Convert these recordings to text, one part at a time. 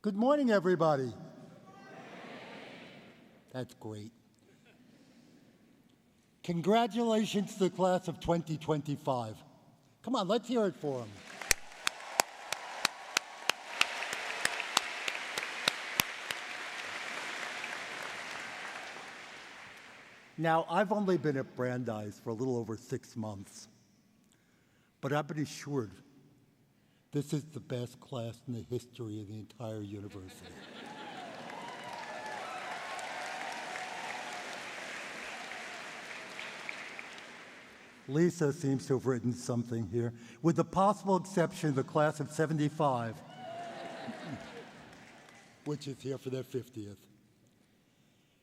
Good morning, everybody. That's great. Congratulations to the class of 2025. Come on, let's hear it for them. Now, I've only been at Brandeis for a little over 6 months, but I've been assured this is the best class in the history of the entire university. Lisa seems to have written something here. With the possible exception of the class of 75, which is here for their 50th.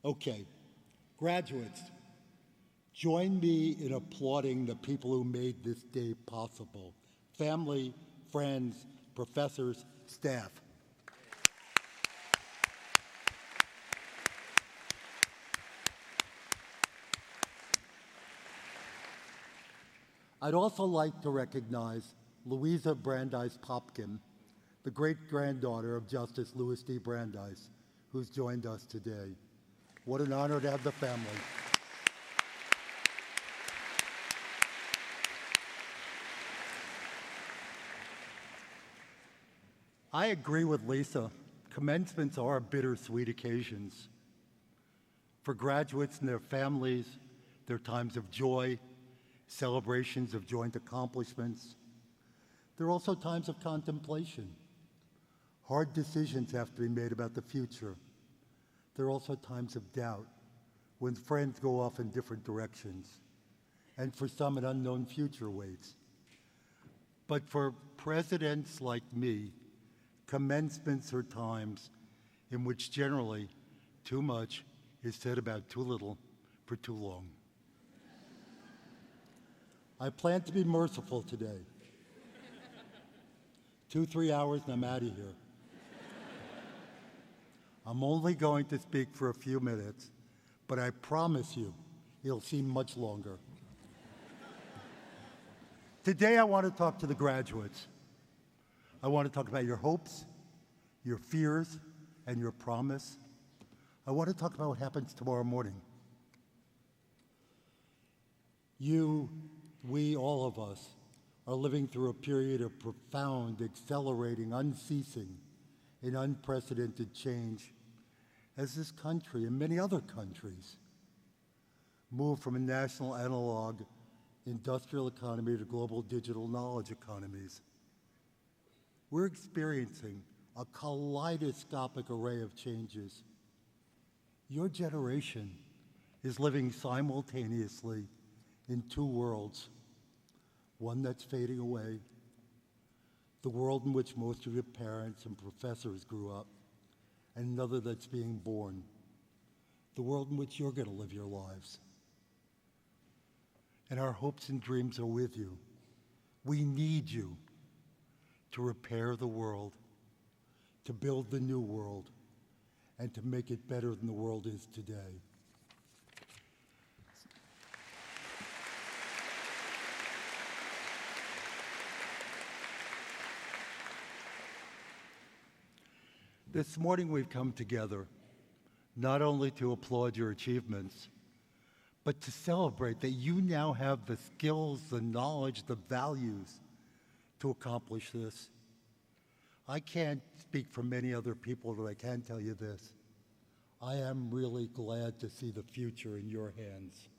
Okay, graduates, join me in applauding the people who made this day possible. Family, friends, professors, staff. I'd also like to recognize Louisa Brandeis Popkin, the great-granddaughter of Justice Louis D. Brandeis, who's joined us today. What an honor to have the family. I agree with Lisa. Commencements are bittersweet occasions. For graduates and their families, they're times of joy, celebrations of joint accomplishments. They're also times of contemplation. Hard decisions have to be made about the future. There are also times of doubt, when friends go off in different directions, and for some, an unknown future waits. But for presidents like me, commencements are times in which generally too much is said about too little for too long. I plan to be merciful today. 2-3 hours and I'm out of here. I'm only going to speak for a few minutes, but I promise you, it'll seem much longer. Today I want to talk to the graduates. I want to talk about your hopes, your fears, and your promise. I want to talk about what happens tomorrow morning. We, all of us, are living through a period of profound, accelerating, unceasing, and unprecedented change as this country and many other countries move from a national analog industrial economy to global digital knowledge economies. We're experiencing a kaleidoscopic array of changes. Your generation is living simultaneously in two worlds. One that's fading away, the world in which most of your parents and professors grew up, and another that's being born, the world in which you're going to live your lives. And our hopes and dreams are with you. We need you to repair the world, to build the new world, and to make it better than the world is today. This morning we've come together not only to applaud your achievements, but to celebrate that you now have the skills, the knowledge, the values to accomplish this. I can't speak for many other people, but I can tell you this. I am really glad to see the future in your hands.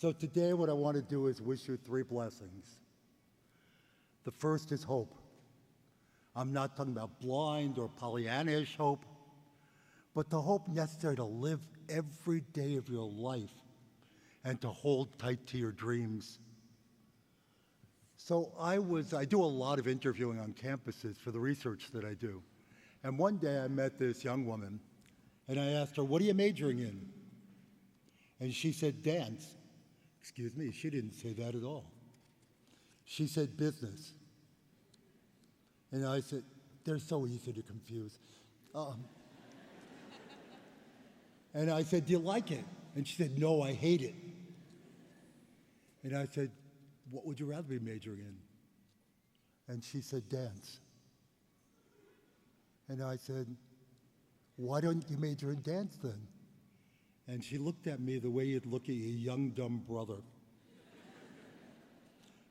So today what I want to do is wish you 3 blessings. The first is hope. I'm not talking about blind or Pollyannish hope, but the hope necessary to live every day of your life and to hold tight to your dreams. So I do a lot of interviewing on campuses for the research that I do. And one day I met this young woman, and I asked her, "What are you majoring in?" And she said, "Dance." Excuse me, she didn't say that at all. She said, "Business." And I said, "They're so easy to confuse." And I said, "Do you like it?" And she said, "No, I hate it." And I said, "What would you rather be majoring in?" And she said, "Dance." And I said, why don't you major in dance then? And she looked at me the way you'd look at your young, dumb brother.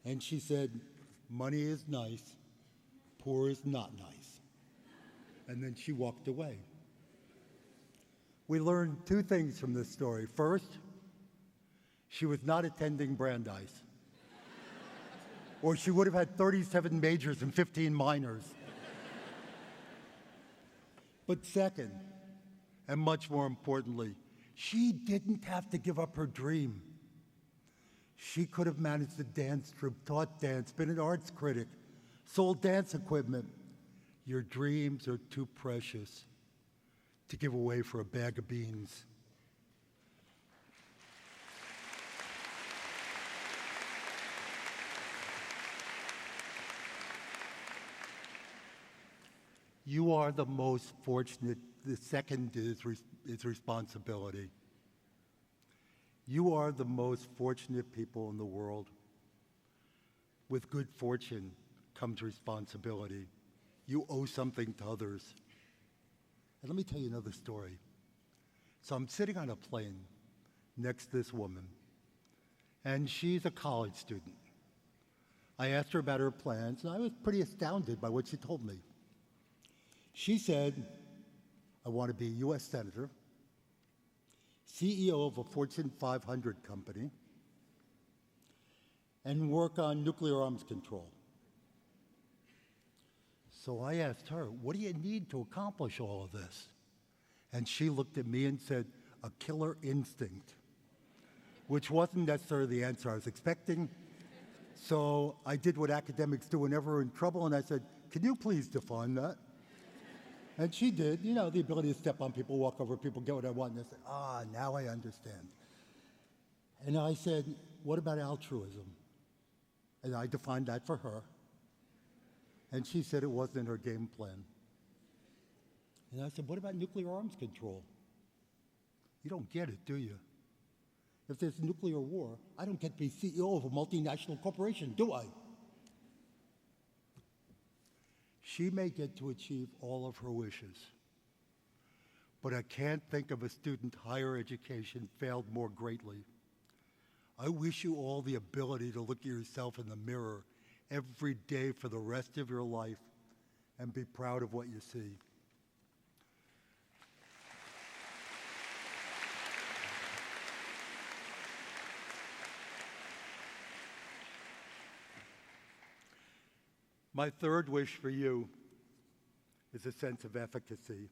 And she said, money is nice, poor is not nice. And then she walked away. We learned two things from this story. First, she was not attending Brandeis, or she would have had 37 majors and 15 minors. But second, and much more importantly, she didn't have to give up her dream. She could have managed a dance troupe, taught dance, been an arts critic, sold dance equipment. Your dreams are too precious to give away for a bag of beans. You are the most fortunate. The second is responsibility. You are the most fortunate people in the world. With good fortune comes responsibility. You owe something to others. And let me tell you another story. So I'm sitting on a plane next to this woman, and she's a college student. I asked her about her plans, and I was pretty astounded by what she told me. She said, I want to be a U.S. Senator, CEO of a Fortune 500 company, and work on nuclear arms control. So I asked her, what do you need to accomplish all of this? And she looked at me and said, a killer instinct, which wasn't necessarily the answer I was expecting. So I did what academics do whenever we're in trouble, and I said, can you please define that? And she did, you know, the ability to step on people, walk over people, get what I want. And I said, now I understand. And I said, what about altruism? And I defined that for her. And she said it wasn't in her game plan. And I said, what about nuclear arms control? You don't get it, do you? If there's a nuclear war, I don't get to be CEO of a multinational corporation, do I? She may get to achieve all of her wishes, but I can't think of a student higher education failed more greatly. I wish you all the ability to look at yourself in the mirror every day for the rest of your life and be proud of what you see. My third wish for you is a sense of efficacy,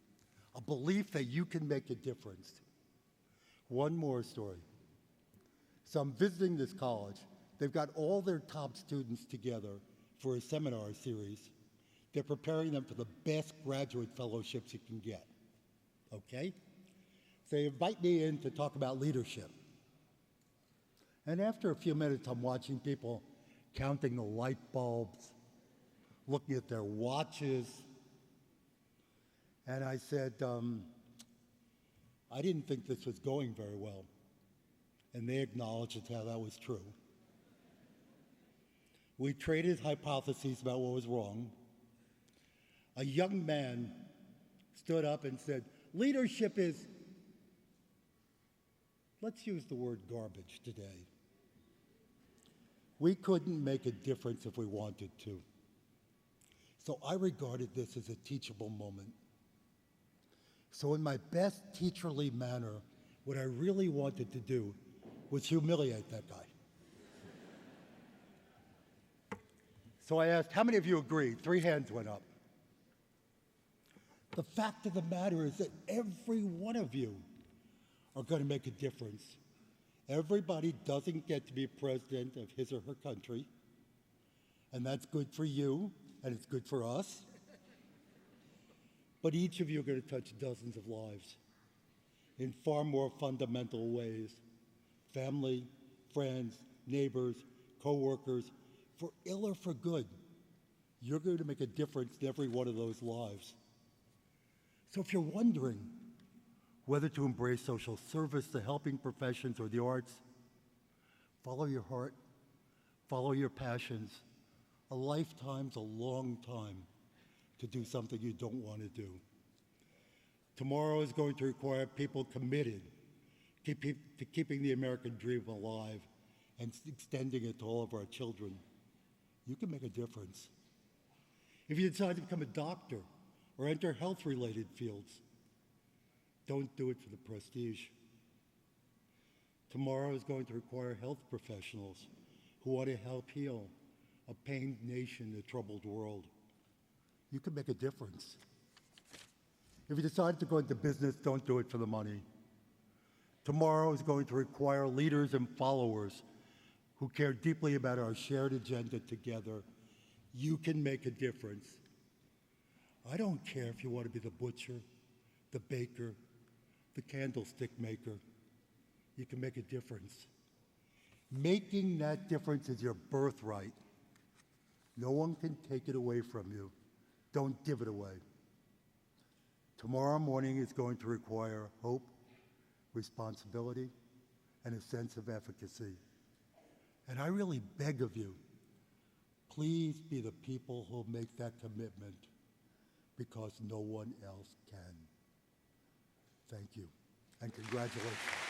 a belief that you can make a difference. One more story. So I'm visiting this college. They've got all their top students together for a seminar series. They're preparing them for the best graduate fellowships you can get, okay? So they invite me in to talk about leadership. And after a few minutes, I'm watching people counting the light bulbs, looking at their watches. And I said, I didn't think this was going very well. And they acknowledged how that was true. We traded hypotheses about what was wrong. A young man stood up and said, leadership is, let's use the word garbage today. We couldn't make a difference if we wanted to. So I regarded this as a teachable moment. So in my best teacherly manner, what I really wanted to do was humiliate that guy. So I asked, how many of you agree? 3 hands went up. The fact of the matter is that every one of you are going to make a difference. Everybody doesn't get to be president of his or her country, and that's good for you, and it's good for us. But each of you are going to touch dozens of lives in far more fundamental ways. Family, friends, neighbors, coworkers, for ill or for good. You're going to make a difference in every one of those lives. So if you're wondering whether to embrace social service, the helping professions, or the arts, follow your heart, follow your passions. A lifetime's a long time to do something you don't want to do. Tomorrow is going to require people committed to keeping the American dream alive and extending it to all of our children. You can make a difference. If you decide to become a doctor or enter health-related fields, don't do it for the prestige. Tomorrow is going to require health professionals who want to help heal a pained nation, a troubled world. You can make a difference. If you decide to go into business, don't do it for the money. Tomorrow is going to require leaders and followers who care deeply about our shared agenda together. You can make a difference. I don't care if you want to be the butcher, the baker, the candlestick maker. You can make a difference. Making that difference is your birthright. No one can take it away from you. Don't give it away. Tomorrow morning is going to require hope, responsibility, and a sense of efficacy. And I really beg of you, please be the people who make that commitment, because no one else can. Thank you, and congratulations.